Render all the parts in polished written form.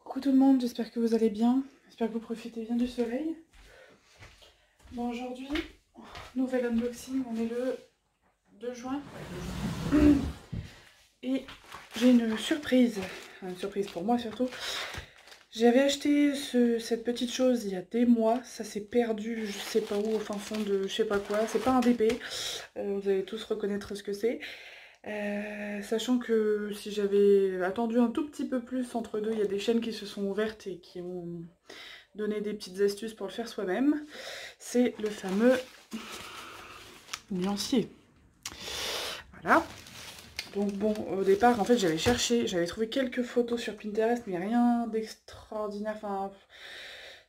Coucou tout le monde, j'espère que vous allez bien, j'espère que vous profitez bien du soleil. Bon, aujourd'hui, nouvel unboxing, on est le 2 juin et j'ai une surprise pour moi surtout. J'avais acheté cette petite chose il y a des mois, ça s'est perdu je sais pas où, au fin fond de je sais pas quoi, c'est pas un DP, vous allez tous reconnaître ce que c'est. Sachant que si j'avais attendu un tout petit peu plus entre deux, il y a des chaînes qui se sont ouvertes et qui ont donné des petites astuces pour le faire soi-même. C'est le fameux nuancier. Voilà. Donc bon, au départ, en fait, j'avais cherché, j'avais trouvé quelques photos sur Pinterest, mais rien d'extraordinaire. Enfin,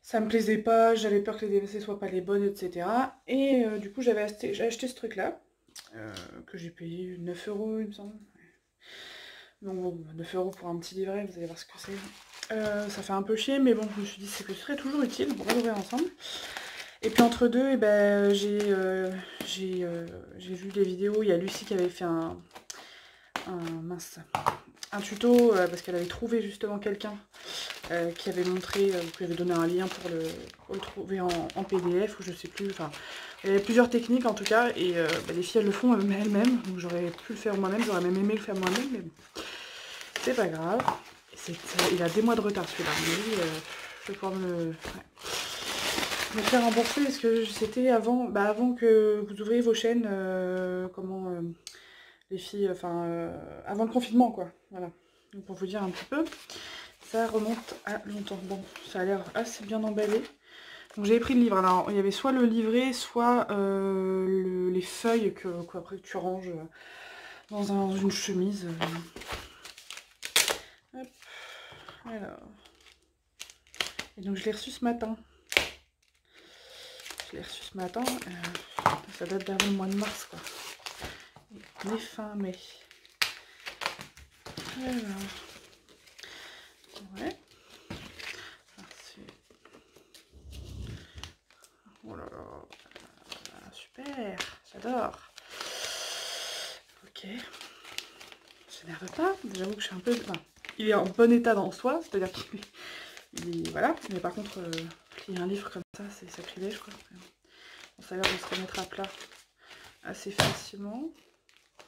ça me plaisait pas, j'avais peur que les DMC soient pas les bonnes, etc. Et du coup, j'ai acheté ce truc-là, que j'ai payé 9 €, il me semble. Donc bon, 9 € pour un petit livret, vous allez voir ce que c'est. Ça fait un peu chier, mais bon, je me suis dit que ce serait toujours utile, on va l'ouvrir ensemble. Et puis entre deux, eh ben, j'ai vu des vidéos, il y a Lucie qui avait fait un tuto, parce qu'elle avait trouvé justement quelqu'un qui avait montré, qui avait donné un lien pour le trouver en PDF, ou je sais plus, enfin, il y avait plusieurs techniques en tout cas, et les filles elles le font elles-mêmes, donc j'aurais pu le faire moi-même, j'aurais même aimé le faire moi-même, mais bon, c'est pas grave. Il a des mois de retard celui-là, mais je vais pouvoir me faire rembourser parce que c'était avant, avant que vous ouvriez vos chaînes, les filles, avant le confinement quoi, voilà. Donc pour vous dire un petit peu, ça remonte à longtemps. Bon, ça a l'air assez bien emballé. Donc j'avais pris le livre, alors il y avait soit le livret, soit les feuilles après tu ranges dans une chemise. Hop, alors. Et donc je l'ai reçu ce matin. Ça date d'avant le mois de mars quoi. On est fin mai. Alors, ouais. Oh là là, super, j'adore. Ok. Je n'énerve pas, j'avoue que je suis un peu... Enfin, il est en bon état dans soi, c'est-à-dire qu'il est... Voilà, mais par contre, plier un livre comme ça, c'est sacrilège quoi. Bon, ça a l'air de se remettre à plat assez facilement.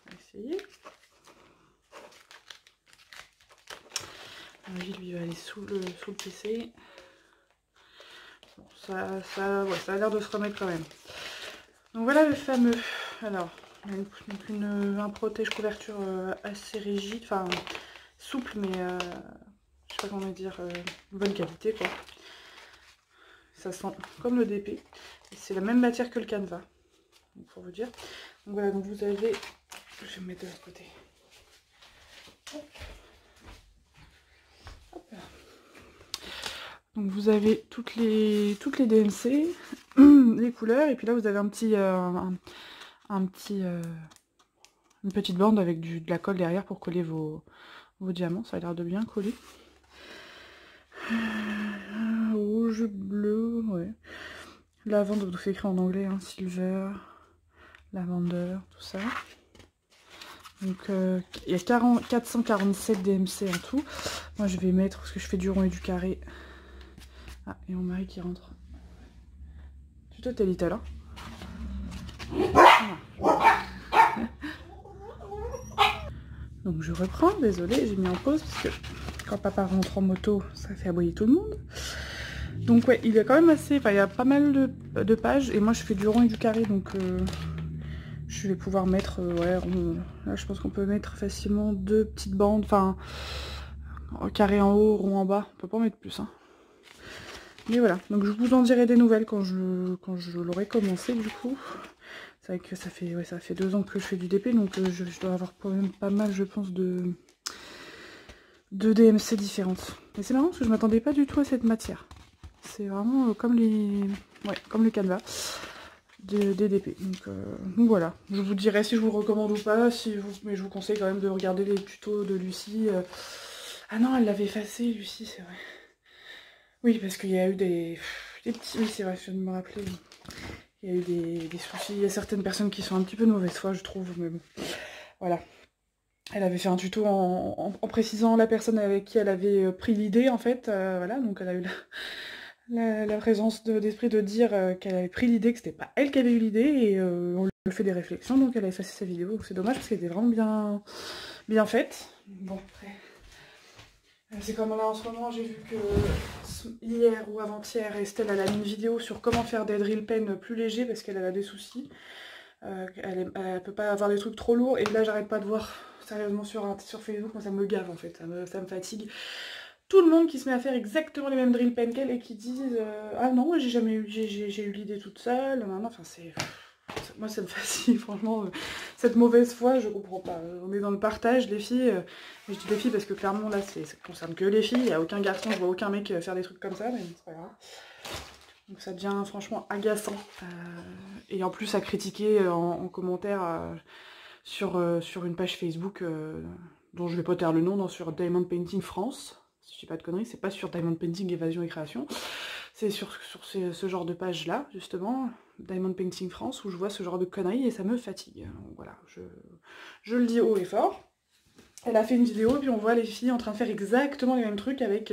On va essayer. Lui, il va aller sous le PC. Bon, ça a l'air de se remettre quand même. Donc voilà le fameux. Alors, un protège couverture assez rigide, enfin souple, mais je sais pas comment dire, bonne qualité quoi. Ça sent comme le DP. C'est la même matière que le canevas, donc, pour vous dire. Donc voilà, donc vous avez. Je vais me mettre de l'autre côté. Hop. Hop. Donc vous avez toutes les DMC, les couleurs, et puis là vous avez un petit, une petite bande avec de la colle derrière pour coller vos diamants. Ça a l'air de bien coller. Rouge, bleu, ouais. Lavande, donc c'est écrit en anglais, hein, silver, lavender, tout ça. Donc il y a 447 DMC en tout. Moi je vais mettre, parce que je fais du rond et du carré. Ah, et mon mari qui rentre. Tu te t'es là. Donc je reprends, désolée, j'ai mis en pause parce que quand papa rentre en moto, ça fait aboyer tout le monde. Donc ouais, il est quand même assez, enfin il y a pas mal de pages et moi je fais du rond et du carré, donc je vais pouvoir mettre, ouais, là je pense qu'on peut mettre facilement 2 petites bandes, enfin carré en haut, rond en bas, on peut pas en mettre plus, hein. Mais voilà, donc je vous en dirai des nouvelles quand je l'aurai commencé du coup. C'est vrai que ça fait 2 ans que je fais du DP, donc je dois avoir quand même pas mal, je pense, de DMC différentes. Mais c'est marrant parce que je m'attendais pas du tout à cette matière. C'est vraiment comme comme le canevas des DP. Donc voilà, je vous dirai si je vous le recommande ou pas, mais je vous conseille quand même de regarder les tutos de Lucie. Ah non, elle l'avait effacé, Lucie, c'est vrai. Oui, parce qu'il y a eu des petits... Oui, c'est vrai, je viens de me rappeler. Il y a eu des soucis. Il y a certaines personnes qui sont un petit peu de mauvaise foi, je trouve. Mais bon, voilà. Elle avait fait un tuto en précisant la personne avec qui elle avait pris l'idée, en fait. Voilà, donc elle a eu la présence d'esprit de dire qu'elle avait pris l'idée, que c'était pas elle qui avait eu l'idée, et on lui a fait des réflexions, donc elle a effacé sa vidéo. Donc c'est dommage parce qu'elle était vraiment bien faite. Bon, après, c'est comme là en ce moment, j'ai vu que hier ou avant-hier, Estelle elle a mis une vidéo sur comment faire des drill pens plus légers parce qu'elle a des soucis. Elle peut pas avoir des trucs trop lourds, et là j'arrête pas de voir sérieusement sur Facebook, moi ça me gave en fait, ça me fatigue. Tout le monde qui se met à faire exactement les mêmes drill pens qu'elle et qui disent ah non, moi j'ai eu l'idée toute seule, non, enfin c'est... Moi ça me fatigue franchement, cette mauvaise foi je comprends pas. On est dans le partage, les filles, je dis les filles parce que clairement là ça concerne que les filles, il n'y a aucun garçon, je vois aucun mec faire des trucs comme ça, mais c'est pas grave. Donc ça devient franchement agaçant. Et en plus à critiquer en commentaire sur une page Facebook dont je vais pas taire le nom, sur Diamond Painting France. Si je dis pas de conneries, c'est pas sur Diamond Painting Évasion et Création. C'est sur ce genre de page là, justement, Diamond Painting France, où je vois ce genre de conneries et ça me fatigue. Donc voilà, je le dis haut et fort. Elle a fait une vidéo et puis on voit les filles en train de faire exactement les mêmes trucs avec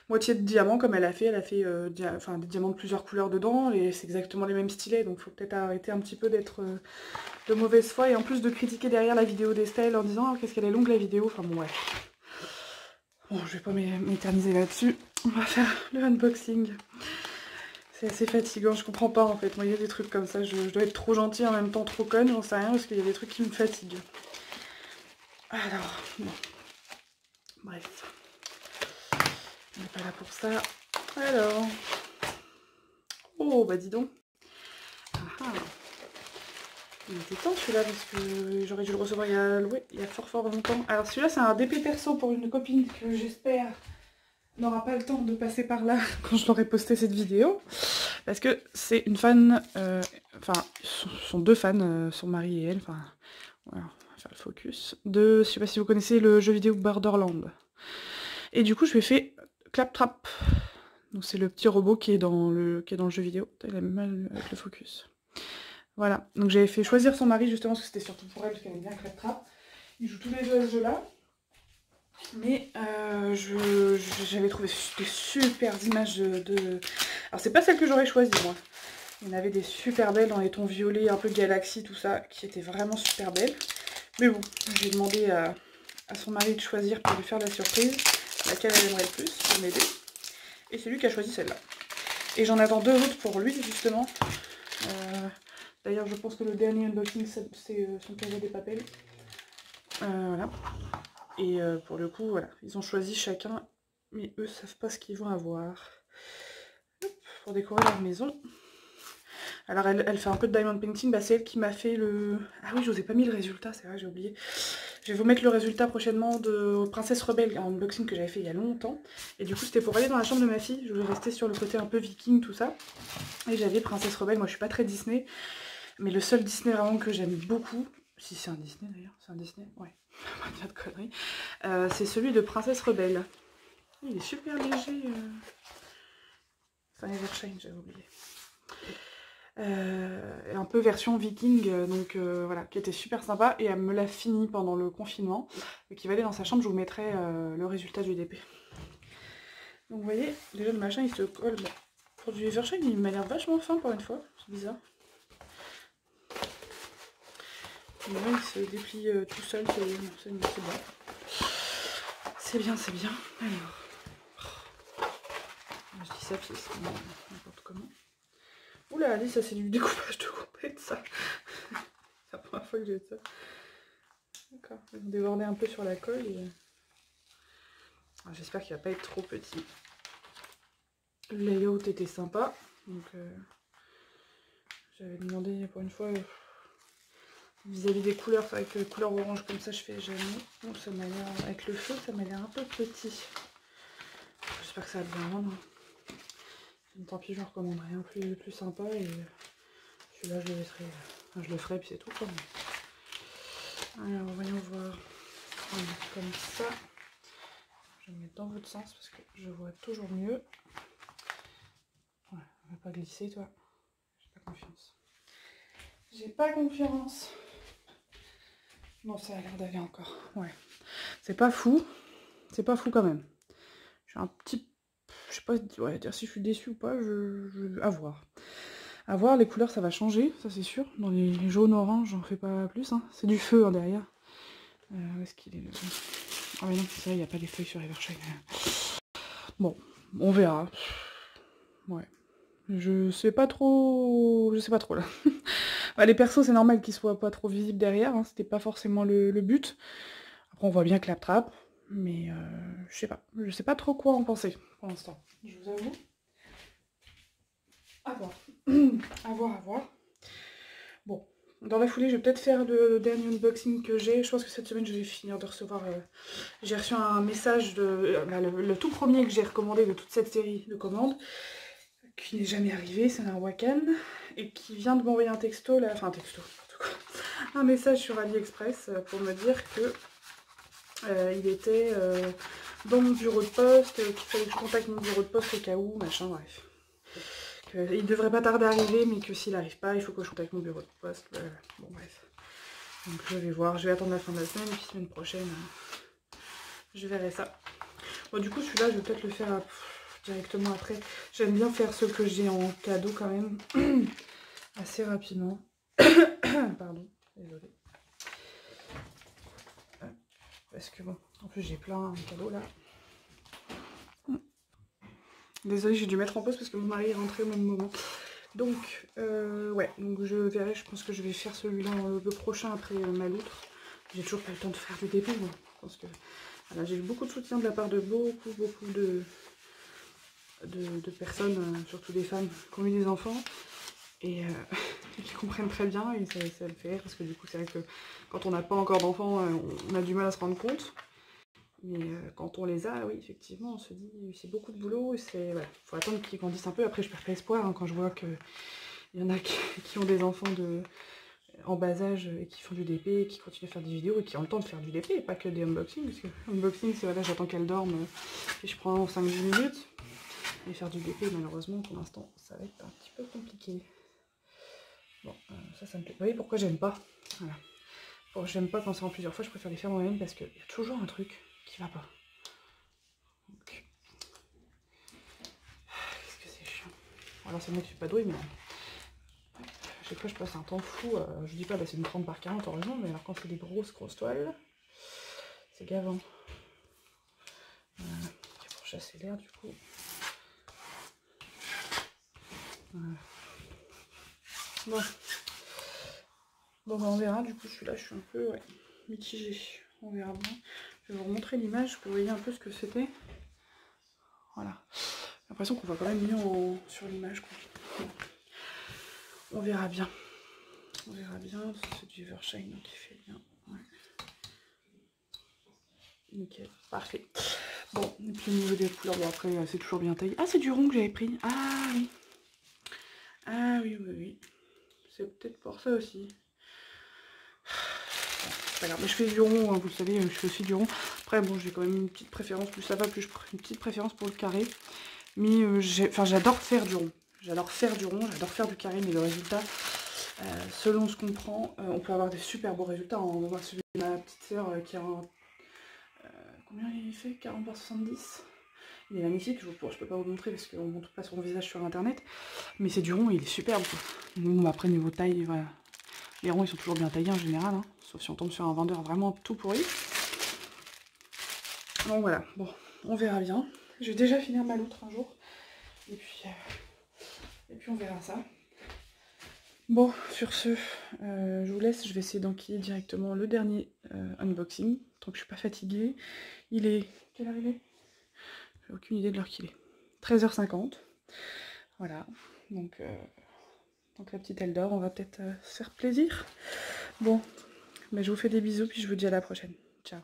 moitié de diamants comme elle a fait des diamants de plusieurs couleurs dedans, et c'est exactement les mêmes stylets, donc faut peut-être arrêter un petit peu d'être de mauvaise foi et en plus de critiquer derrière la vidéo d'Estelle en disant oh, qu'est-ce qu'elle est longue la vidéo, enfin bon bref. Bon, je vais pas m'éterniser là-dessus, on va faire le unboxing. C'est assez fatigant, je comprends pas en fait, moi il y a des trucs comme ça, je dois être trop gentille en même temps trop conne, j'en sais rien, parce qu'il y a des trucs qui me fatiguent. Alors, bon. Bref. On n'est pas là pour ça. Alors. Oh, bah dis donc. Ah ah. Il était temps celui-là parce que j'aurais dû le recevoir il y a fort longtemps. Alors celui-là c'est un DP perso pour une copine que j'espère n'aura pas le temps de passer par là quand je l'aurai posté cette vidéo. Parce que c'est une fan, enfin, sont deux fans, son mari et elle, enfin, voilà, on va faire le focus, je sais pas si vous connaissez le jeu vidéo Borderlands. Et du coup je lui ai fait Claptrap. Donc c'est le petit robot qui est dans le jeu vidéo. Il a mal avec le focus. Voilà, donc j'avais fait choisir son mari justement parce que c'était surtout pour elle parce qu'elle aime bien Claptrap. Ils jouent tous les deux à ce jeu-là. Mais j'avais trouvé des super images de... Alors c'est pas celle que j'aurais choisie moi. Il y en avait des super belles dans les tons violets, un peu galaxie, tout ça, qui étaient vraiment super belles. Mais bon, j'ai demandé à son mari de choisir pour lui faire la surprise, laquelle elle aimerait le plus, pour m'aider. Et c'est lui qui a choisi celle-là. Et j'en attends deux autres pour lui, justement. D'ailleurs, je pense que le dernier unboxing, c'est son cadeau des papels. Voilà. Et pour le coup, voilà, ils ont choisi chacun, mais eux savent pas ce qu'ils vont avoir. Hop, pour décorer leur maison. Alors elle fait un peu de diamond painting, bah c'est elle qui m'a fait le... Ah oui, je vous ai pas mis le résultat, c'est vrai, j'ai oublié. Je vais vous mettre le résultat prochainement de Princesse Rebelle, un unboxing que j'avais fait il y a longtemps. Et du coup c'était pour aller dans la chambre de ma fille, je voulais rester sur le côté un peu viking, tout ça. Et j'avais Princesse Rebelle, moi je suis pas très Disney, mais le seul Disney vraiment que j'aime beaucoup, si c'est un Disney d'ailleurs, c'est un Disney, ouais, pas de conneries, c'est celui de Princesse Rebelle. Il est super léger, c'est un Evershine, j'avais oublié. Un peu version viking, donc voilà, qui était super sympa, et elle me l'a fini pendant le confinement, et qui va aller dans sa chambre, je vous mettrai le résultat du DP. Donc vous voyez, déjà le machin il se colle, bon, pour du Evershine il m'a l'air vachement fin pour une fois, c'est bizarre. Et là il se déplie tout seul, c'est bien. C'est bien, c'est bien. Alors, je dis ça, puis c'est n'importe comment. Oula, allez, ça c'est du découpage de compète, ça. C'est la première fois que j'ai ça. D'accord, ils vont déborder un peu sur la colle. Et... j'espère qu'il va pas être trop petit. Le layout était sympa, donc j'avais demandé pour une fois vis-à-vis des couleurs, avec couleur orange comme ça je fais jamais. Donc ça m'a l'air, avec le feu, ça m'a l'air un peu petit. J'espère que ça va bien rendre. Tant pis, j'en recommanderai un plus sympa, et celui-là je le laisserai, enfin, je le ferai puis c'est tout quoi. Alors voyons voir, comme ça. Je vais me mettre dans votre sens parce que je vois toujours mieux. Voilà, on va pas glisser toi. J'ai pas confiance. J'ai pas confiance. Non, ça a l'air d'aller encore. Ouais. C'est pas fou. C'est pas fou quand même. Je suis un petit... Je sais pas ouais, dire si je suis déçue ou pas. À voir. À voir, les couleurs, ça va changer, ça c'est sûr. Dans les jaunes orange, j'en fais pas plus. Hein. C'est du feu hein, derrière. Où est-ce qu'il est le... Ah mais non, c'est vrai, il n'y a pas les feuilles sur Evershine. Bon, on verra. Ouais. Je sais pas trop là. Bah, les persos, c'est normal qu'ils soient pas trop visibles derrière. Hein. C'était pas forcément le but. Après, on voit bien Claptrap. Mais je sais pas. Je sais pas trop quoi en penser pour l'instant. Je vous avoue. À voir. À voir, à voir. Bon. Dans la foulée, je vais peut-être faire le dernier unboxing que j'ai. Je pense que cette semaine, je vais finir de recevoir... J'ai reçu un message de... le tout premier que j'ai recommandé de toute cette série de commandes, qui n'est jamais arrivé, c'est un Wakan, et qui vient de m'envoyer un texto, là... Enfin, un texto, n'importe quoi. Un message sur AliExpress pour me dire que il était dans mon bureau de poste, qu'il fallait que je contacte mon bureau de poste au cas où, machin, bref. Il devrait pas tarder à arriver, mais que s'il n'arrive pas, il faut que je contacte mon bureau de poste. Bon, bref. Donc je vais voir, je vais attendre la fin de la semaine, et puis semaine prochaine, je verrai ça. Bon, du coup, celui-là, je vais peut-être le faire directement après. J'aime bien faire ceux que j'ai en cadeau quand même, assez rapidement. Pardon, désolée. Parce que bon, en plus j'ai plein de cadeaux là. Désolée, j'ai dû mettre en pause parce que mon mari est rentré au même moment. Donc, ouais, donc je verrai, je pense que je vais faire celui-là le prochain après ma loutre. J'ai toujours pas le temps de faire du début, moi. Je pense que voilà, j'ai eu beaucoup de soutien de la part de beaucoup de personnes, surtout des femmes, qui ont eu des enfants et qui comprennent très bien, et ça me fait rire parce que du coup c'est vrai que quand on n'a pas encore d'enfants, on a du mal à se rendre compte. Mais quand on les a, oui, effectivement, on se dit c'est beaucoup de boulot, c'est voilà, faut attendre qu'ils grandissent un peu. Après, je perds pas espoir hein, quand je vois qu'il y en a qui ont des enfants en bas âge et qui font du DP, qui continuent à faire des vidéos et qui ont le temps de faire du DP, et pas que des unboxings, parce que unboxing, c'est voilà, j'attends qu'elle dorme et je prends 5-10 minutes. Et faire du DP, malheureusement, pour l'instant, ça va être un petit peu compliqué. Bon, ça me plaît. Vous voyez pourquoi j'aime pas? Voilà. Bon, j'aime pas quand c'est en plusieurs fois, je préfère les faire moi-même parce qu'il y a toujours un truc qui va pas. Donc... Qu'est-ce que c'est chiant. Alors c'est moi qui suis pas douée, mais à chaque fois je passe un temps fou. Je dis pas, bah, c'est une 30 par 40, heureusement, mais alors quand c'est des grosses toiles, c'est gavant. Pour chasser l'air, du coup. Voilà. Bon, bah, on verra, du coup celui-là je suis un peu mitigée. On verra bien. Je vais vous remontrer l'image pour que vous voyez un peu ce que c'était. Voilà. J'ai l'impression qu'on voit quand même mieux sur l'image. On verra bien. On verra bien. C'est du Evershine donc il fait bien. Ouais. Nickel. Parfait. Bon, et puis au niveau des couleurs, bon après c'est toujours bien taillé. Ah, c'est du rond que j'avais pris. Ah oui. Ah oui, oui, oui. C'est peut-être pour ça aussi. Bon, mais je fais du rond, hein, vous le savez, je fais aussi du rond. Après, bon, j'ai quand même une petite préférence, plus ça va, plus je prends une petite préférence pour le carré. Mais j'adore faire du rond. J'adore faire du rond, j'adore faire du carré, mais le résultat, selon ce qu'on prend, on peut avoir des super beaux résultats. On voit celui de ma petite sœur qui a un... combien il fait? 40 par 70. Il est magnifique, je peux pas vous le montrer parce qu'on ne montre pas son visage sur internet. Mais c'est du rond, il est superbe. Bon, après, niveau taille, voilà. Les ronds, ils sont toujours bien taillés en général, hein, sauf si on tombe sur un vendeur vraiment tout pourri. Donc voilà, bon, on verra bien. Je vais déjà finir ma loutre un jour. Et puis on verra ça. Bon, sur ce, je vous laisse. Je vais essayer d'enquiller directement le dernier unboxing. Tant que je suis pas fatiguée. Il est... Quelle heure il est? J'ai aucune idée de l'heure qu'il est. 13h50. Voilà. Donc la petite Eldor, on va peut-être se faire plaisir. Bon, mais je vous fais des bisous, puis je vous dis à la prochaine. Ciao.